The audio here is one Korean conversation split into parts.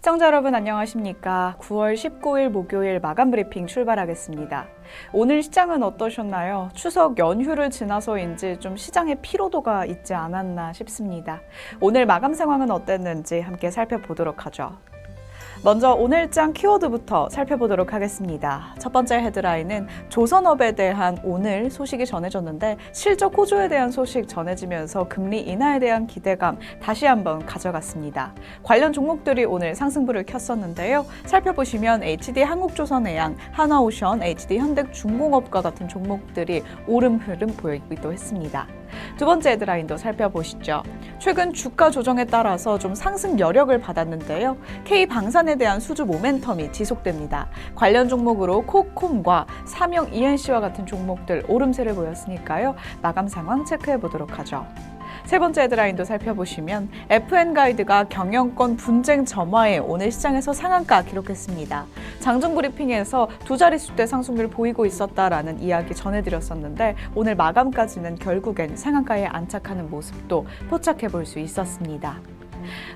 시청자 여러분 안녕하십니까? 9월 19일 목요일 마감 브리핑 출발하겠습니다. 오늘 시장은 어떠셨나요? 추석 연휴를 지나서인지 좀 시장의 피로도가 있지 않았나 싶습니다. 오늘 마감 상황은 어땠는지 함께 살펴보도록 하죠. 먼저 오늘장 키워드부터 살펴보도록 하겠습니다. 첫 번째 헤드라인은 조선업에 대한 오늘 소식이 전해졌는데 실적 호조에 대한 소식 전해지면서 금리 인하에 대한 기대감 다시 한번 가져갔습니다. 관련 종목들이 오늘 상승불을 켰었는데요. 살펴보시면 HD 한국조선해양, 한화오션, HD 현대중공업과 같은 종목들이 오름 흐름 보이기도 했습니다. 두 번째 헤드라인도 살펴보시죠. 최근 주가 조정에 따라서 좀 상승 여력을 받았는데요. K방산에 대한 수주 모멘텀이 지속됩니다. 관련 종목으로 코콤과 삼영 ENC와 같은 종목들 오름세를 보였으니까요. 마감 상황 체크해 보도록 하죠. 세 번째 헤드라인도 살펴보시면 FN가이드가 경영권 분쟁 점화에 오늘 시장에서 상한가 기록했습니다. 장중 브리핑에서 두 자릿수대 상승률 보이고 있었다라는 이야기 전해드렸었는데 오늘 마감까지는 결국엔 상한가에 안착하는 모습도 포착해 볼 수 있었습니다.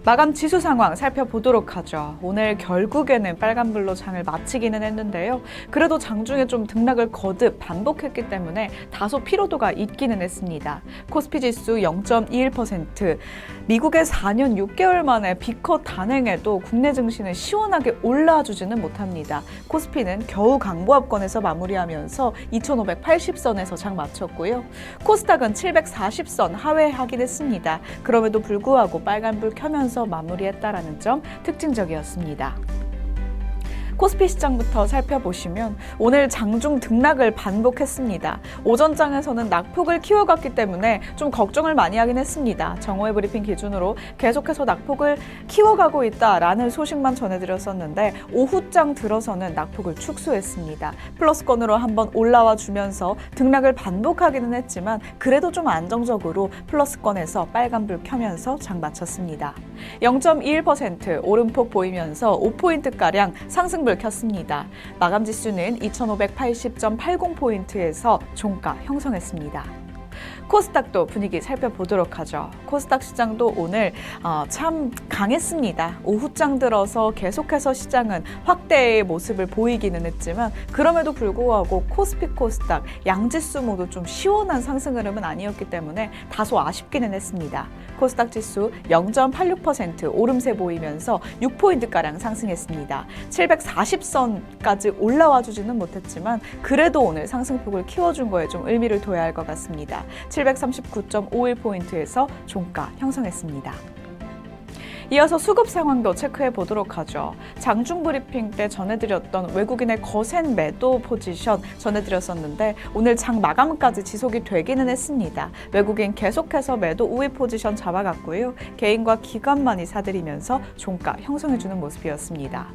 마감 지수 상황 살펴보도록 하죠. 오늘 결국에는 빨간불로 장을 마치기는 했는데요. 그래도 장중에 좀 등락을 거듭 반복했기 때문에 다소 피로도가 있기는 했습니다. 코스피 지수 0.21%, 미국의 4년 6개월 만에 B컷 단행에도 국내 증시는 시원하게 올라주지는 못합니다. 코스피는 겨우 강보합권에서 마무리하면서 2580선에서 장 마쳤고요. 코스닥은 740선 하회하긴 했습니다. 그럼에도 불구하고 빨간불 켜면서 마무리했다라는 점 특징적이었습니다. 코스피 시장부터 살펴보시면 오늘 장중 등락을 반복했습니다. 오전장에서는 낙폭을 키워갔기 때문에 좀 걱정을 많이 하긴 했습니다. 정오의 브리핑 기준으로 계속해서 낙폭을 키워가고 있다라는 소식만 전해드렸었는데 오후장 들어서는 낙폭을 축소했습니다. 플러스권으로 한번 올라와 주면서 등락을 반복하기는 했지만 그래도 좀 안정적으로 플러스권에서 빨간불 켜면서 장 마쳤습니다. 0.21% 오름폭 보이면서 5포인트가량 상승불 켰습니다. 마감 지수는 2580.80포인트에서 종가 형성했습니다. 코스닥도 분위기 살펴보도록 하죠. 코스닥 시장도 오늘 참 강했습니다. 오후장 들어서 계속해서 시장은 확대의 모습을 보이기는 했지만 그럼에도 불구하고 코스피 코스닥 양지수 모두 좀 시원한 상승 흐름은 아니었기 때문에 다소 아쉽기는 했습니다. 코스닥 지수 0.86% 오름세 보이면서 6포인트가량 상승했습니다. 740선까지 올라와 주지는 못했지만 그래도 오늘 상승폭을 키워준 거에 좀 의미를 둬야 할 것 같습니다. 739.51포인트에서 종가 형성했습니다. 이어서 수급 상황도 체크해 보도록 하죠. 장중 브리핑 때 전해드렸던 외국인의 거센 매도 포지션 전해드렸었는데 오늘 장 마감까지 지속이 되기는 했습니다. 외국인 계속해서 매도 우위 포지션 잡아갔고요. 개인과 기관만이 사들이면서 종가 형성해주는 모습이었습니다.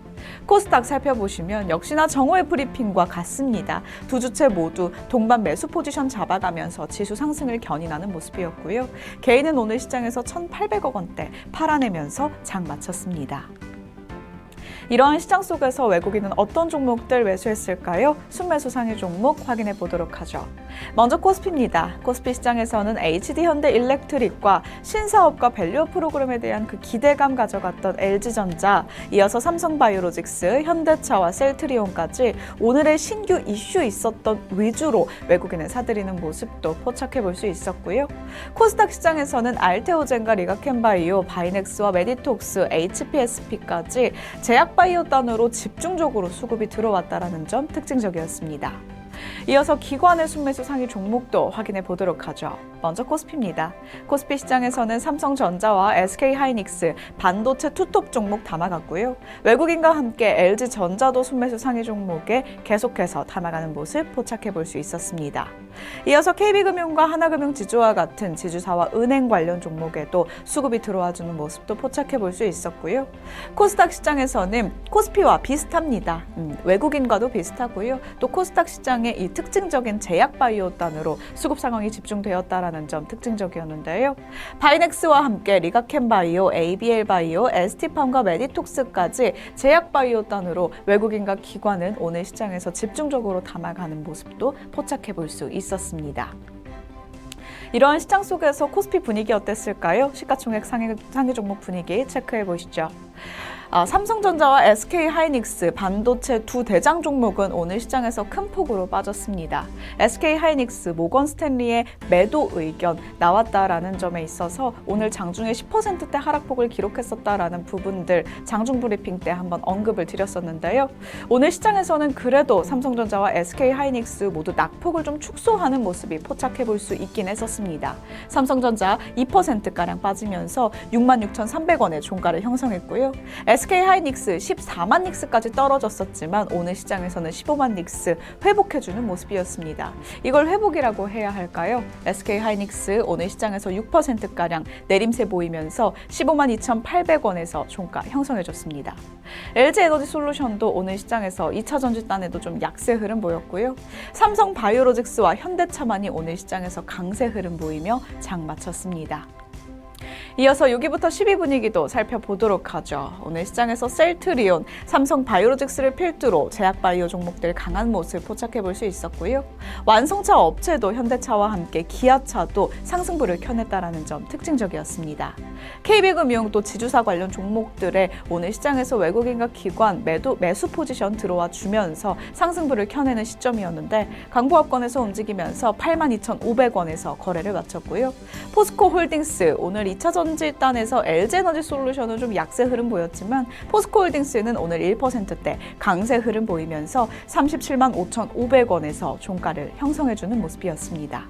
코스닥 살펴보시면 역시나 정오의 브리핑과 같습니다. 두 주체 모두 동반 매수 포지션 잡아가면서 지수 상승을 견인하는 모습이었고요. 개인은 오늘 시장에서 1,800억 원대 팔아내면서 장 마쳤습니다. 이러한 시장 속에서 외국인은 어떤 종목들 매수했을까요? 순매수 상위 종목 확인해 보도록 하죠. 먼저 코스피입니다. 코스피 시장에서는 HD 현대일렉트릭과 신사업과 밸류업 프로그램에 대한 그 기대감 가져갔던 LG전자, 이어서 삼성바이오로직스, 현대차와 셀트리온까지 오늘의 신규 이슈 있었던 위주로 외국인을 사들이는 모습도 포착해 볼 수 있었고요. 코스닥 시장에서는 알테오젠과 리가켄바이오, 바이넥스와 메디톡스, HPSP까지 제약바이오 단으로 집중적으로 수급이 들어왔다는 점 특징적이었습니다. 이어서 기관의 순매수 상위 종목도 확인해 보도록 하죠. 먼저 코스피입니다. 코스피 시장에서는 삼성전자와 SK하이닉스, 반도체 투톱 종목 담아갔고요. 외국인과 함께 LG전자도 순매수 상위 종목에 계속해서 담아가는 모습 포착해 볼 수 있었습니다. 이어서 KB금융과 하나금융지주와 같은 지주사와 은행 관련 종목에도 수급이 들어와주는 모습도 포착해 볼 수 있었고요. 코스닥 시장에서는 코스피와 비슷합니다. 외국인과도 비슷하고요. 또 코스닥 시장의 이 특징적인 제약바이오 단으로 수급 상황이 집중되었다라는 점 특징적이었는데요. 바이넥스와 함께 리가켄바이오, ABL바이오, ST팜과 메디톡스까지 제약바이오 단으로 외국인과 기관은 오늘 시장에서 집중적으로 담아가는 모습도 포착해 볼 수 있었습니다. 이러한 시장 속에서 코스피 분위기 어땠을까요? 시가총액 상위 종목 분위기 체크해 보시죠. 삼성전자와 SK하이닉스 반도체 두 대장 종목은 오늘 시장에서 큰 폭으로 빠졌습니다. SK하이닉스 모건 스탠리의 매도 의견 나왔다라는 점에 있어서 오늘 장중에 10%대 하락폭을 기록했었다라는 부분들 장중 브리핑 때 한번 언급을 드렸었는데요. 오늘 시장에서는 그래도 삼성전자와 SK하이닉스 모두 낙폭을 좀 축소하는 모습이 포착해 볼 수 있긴 했었습니다. 삼성전자 2%가량 빠지면서 66,300원의 종가를 형성했고요. SK하이닉스 14만 닉스까지 떨어졌었지만 오늘 시장에서는 15만 닉스 회복해주는 모습이었습니다. 이걸 회복이라고 해야 할까요? SK하이닉스 오늘 시장에서 6%가량 내림세 보이면서 15만 2,800원에서 종가 형성해줬습니다. LG에너지솔루션도 오늘 시장에서 2차 전지단에도 좀 약세 흐름 보였고요. 삼성바이오로직스와 현대차만이 오늘 시장에서 강세 흐름 보이며 장 마쳤습니다. 이어서 6위부터 10위 분위기도 살펴보도록 하죠. 오늘 시장에서 셀트리온, 삼성바이오로직스를 필두로 제약바이오 종목들 강한 모습 포착해 볼 수 있었고요. 완성차 업체도 현대차와 함께 기아차도 상승부를 켜냈다라는 점 특징적이었습니다. KB금융 또 지주사 관련 종목들의 오늘 시장에서 외국인과 기관 매수 포지션 들어와 주면서 상승부를 켜내는 시점이었는데 강보합권에서 움직이면서 82,500원에서 거래를 마쳤고요. 포스코홀딩스 오늘 2차 전지단에서 LG에너지솔루션은 좀 약세 흐름 보였지만 포스코홀딩스는 오늘 1%대 강세 흐름 보이면서 37만 5,500원에서 종가를 형성해주는 모습이었습니다.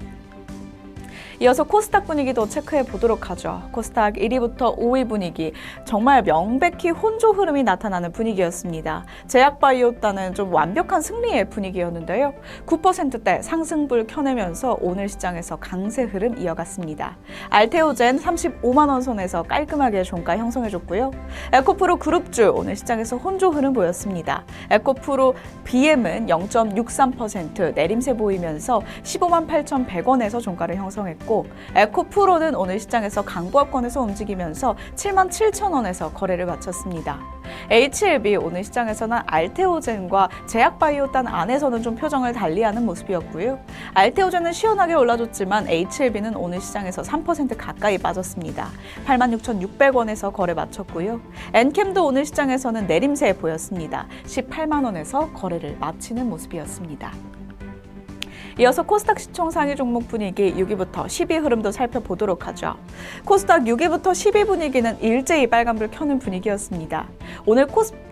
이어서 코스닥 분위기도 체크해 보도록 하죠. 코스닥 1위부터 5위 분위기 정말 명백히 혼조 흐름이 나타나는 분위기였습니다. 제약바이오단은 좀 완벽한 승리의 분위기였는데요. 9%대 상승불 켜내면서 오늘 시장에서 강세 흐름 이어갔습니다. 알테오젠 35만 원 선에서 깔끔하게 종가 형성해줬고요. 에코프로 그룹주 오늘 시장에서 혼조 흐름 보였습니다. 에코프로 BM은 0.63% 내림세 보이면서 15만 8,100원에서 종가를 형성했고 에코프로는 오늘 시장에서 강보합권에서 움직이면서 7만 7천원에서 거래를 마쳤습니다. HLB 오늘 시장에서는 알테오젠과 제약바이오단 안에서는 좀 표정을 달리하는 모습이었고요. 알테오젠은 시원하게 올라줬지만 HLB는 오늘 시장에서 3% 가까이 빠졌습니다. 86,600원에서 거래 마쳤고요. 엔캠도 오늘 시장에서는 내림세 보였습니다. 18만 원에서 거래를 마치는 모습이었습니다. 이어서 코스닥 시총 상위 종목 분위기 6위부터 10위 흐름도 살펴보도록 하죠. 코스닥 6위부터 10위 분위기는 일제히 빨간불 켜는 분위기였습니다. 오늘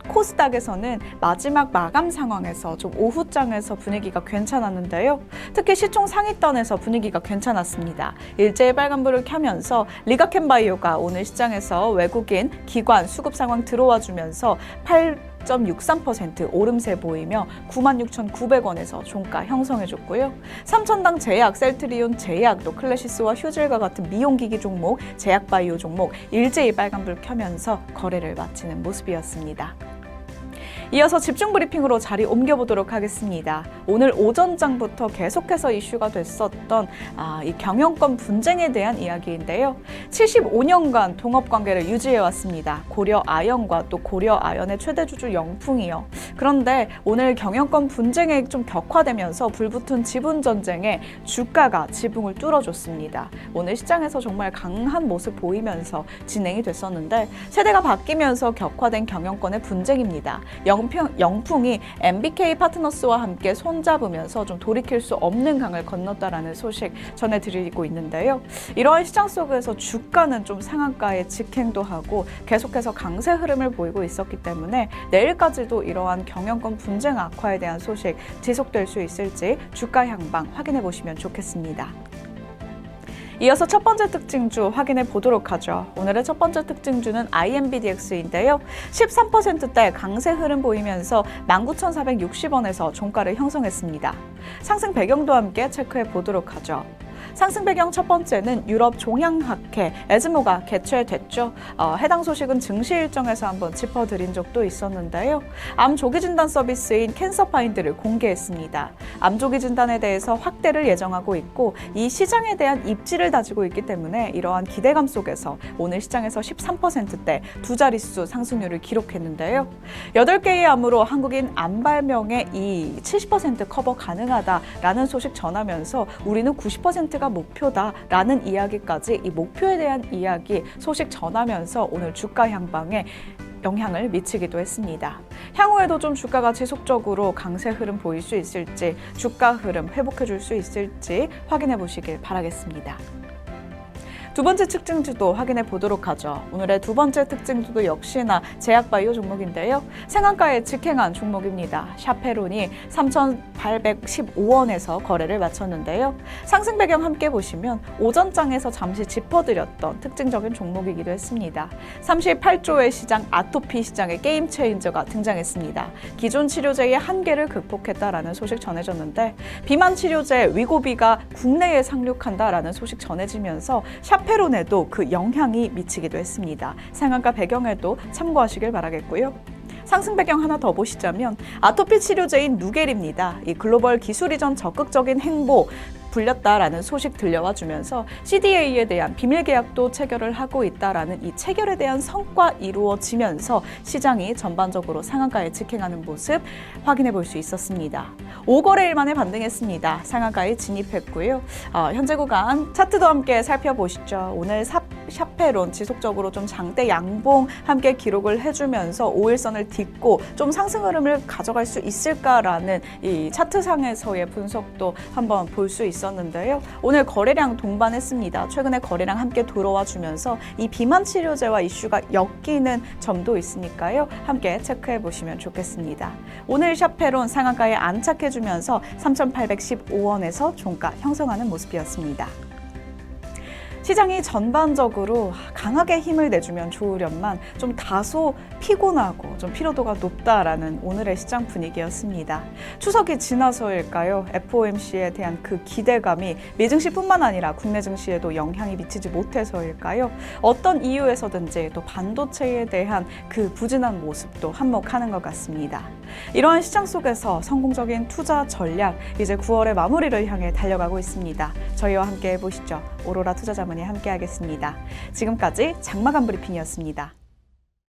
코스닥에서는 마지막 마감 상황에서 좀 오후장에서 분위기가 괜찮았는데요. 특히 시총 상위권에서 분위기가 괜찮았습니다. 일제히 빨간불을 켜면서 리가켄바이오가 오늘 시장에서 외국인 기관 수급 상황 들어와 주면서 8.63% 오름세 보이며 96,900원에서 종가 형성해줬고요. 삼천당 제약, 셀트리온 제약도 클래시스와 휴질과 같은 미용기기 종목, 제약바이오 종목 일제히 빨간불 켜면서 거래를 마치는 모습이었습니다. 이어서 집중 브리핑으로 자리 옮겨보도록 하겠습니다. 오늘 오전장부터 계속해서 이슈가 됐었던 이 경영권 분쟁에 대한 이야기인데요. 75년간 동업관계를 유지해왔습니다. 고려아연과 또 고려아연의 최대주주 영풍이요. 그런데 오늘 경영권 분쟁에 좀 격화되면서 불붙은 지분전쟁에 주가가 지붕을 뚫어줬습니다. 오늘 시장에서 정말 강한 모습 보이면서 진행이 됐었는데 세대가 바뀌면서 격화된 경영권의 분쟁입니다. 영풍이 MBK 파트너스와 함께 손잡으면서 좀 돌이킬 수 없는 강을 건넜다라는 소식 전해드리고 있는데요. 이러한 시장 속에서 주가는 좀 상한가에 직행도 하고 계속해서 강세 흐름을 보이고 있었기 때문에 내일까지도 이러한 경영권 분쟁 악화에 대한 소식 지속될 수 있을지 주가 향방 확인해 보시면 좋겠습니다. 이어서 첫 번째 특징주 확인해 보도록 하죠. 오늘의 첫 번째 특징주는 IMBDX인데요. 13%대 강세 흐름 보이면서 19,460원에서 종가를 형성했습니다. 상승 배경도 함께 체크해 보도록 하죠. 상승 배경 첫 번째는 유럽 종양학회 에즈모가 개최됐죠. 해당 소식은 증시 일정에서 한번 짚어드린 적도 있었는데요. 암 조기 진단 서비스인 캔서파인드를 공개했습니다. 암 조기 진단에 대해서 확대를 예정하고 있고 이 시장에 대한 입지를 다지고 있기 때문에 이러한 기대감 속에서 오늘 시장에서 13%대 두 자릿수 상승률을 기록했는데요. 8개의 암으로 한국인 암 발명의 이 70% 커버 가능하다라는 소식 전하면서 우리는 90%가 목표다라는 이야기까지 이 목표에 대한 이야기 소식 전하면서 오늘 주가 향방에 영향을 미치기도 했습니다. 향후에도 좀 주가가 지속적으로 강세 흐름 보일 수 있을지, 주가 흐름 회복해 줄 수 있을지 확인해 보시길 바라겠습니다. 두 번째 특징주도 확인해 보도록 하죠. 오늘의 두 번째 특징주도 역시나 제약바이오 종목인데요. 상한가에 직행한 종목입니다. 샤페론이 3,815원에서 거래를 마쳤는데요. 상승 배경 함께 보시면 오전장에서 잠시 짚어드렸던 특징적인 종목이기도 했습니다. 38조의 시장 아토피 시장의 게임 체인저가 등장했습니다. 기존 치료제의 한계를 극복했다라는 소식 전해졌는데 비만 치료제 위고비가 국내에 상륙한다라는 소식 전해지면서 샤페론에도 그 영향이 미치기도 했습니다. 상한가 배경에도 참고하시길 바라겠고요. 상승 배경 하나 더 보시자면 아토피 치료제인 누겔입니다. 이 글로벌 기술 이전 적극적인 행보 불렸다라는 소식 들려와 주면서 CDA에 대한 비밀 계약도 체결을 하고 있다라는 이 체결에 대한 성과 이루어지면서 시장이 전반적으로 상한가에 직행하는 모습 확인해 볼 수 있었습니다. 5거래일 만에 반등했습니다. 상한가에 진입했고요. 현재 구간 차트도 함께 살펴보시죠. 오늘 샤페론 지속적으로 좀 장대 양봉 함께 기록을 해주면서 5일선을 딛고 좀 상승 흐름을 가져갈 수 있을까라는 이 차트상에서의 분석도 한번 볼 수 있었는데요. 오늘 거래량 동반했습니다. 최근에 거래량 함께 들어와 주면서 이 비만 치료제와 이슈가 엮이는 점도 있으니까요. 함께 체크해 보시면 좋겠습니다. 오늘 샤페론 상한가에 안착해주면서 3,815원에서 종가 형성하는 모습이었습니다. 시장이 전반적으로 강하게 힘을 내주면 좋으련만 좀 다소 피곤하고 좀 피로도가 높다라는 오늘의 시장 분위기였습니다. 추석이 지나서일까요? FOMC에 대한 그 기대감이 미증시뿐만 아니라 국내 증시에도 영향이 미치지 못해서일까요? 어떤 이유에서든지 또 반도체에 대한 그 부진한 모습도 한몫하는 것 같습니다. 이러한 시장 속에서 성공적인 투자 전략, 이제 9월의 마무리를 향해 달려가고 있습니다. 저희와 함께 해보시죠. 오로라 투자자문이 함께 하겠습니다. 지금까지 장마감 브리핑이었습니다.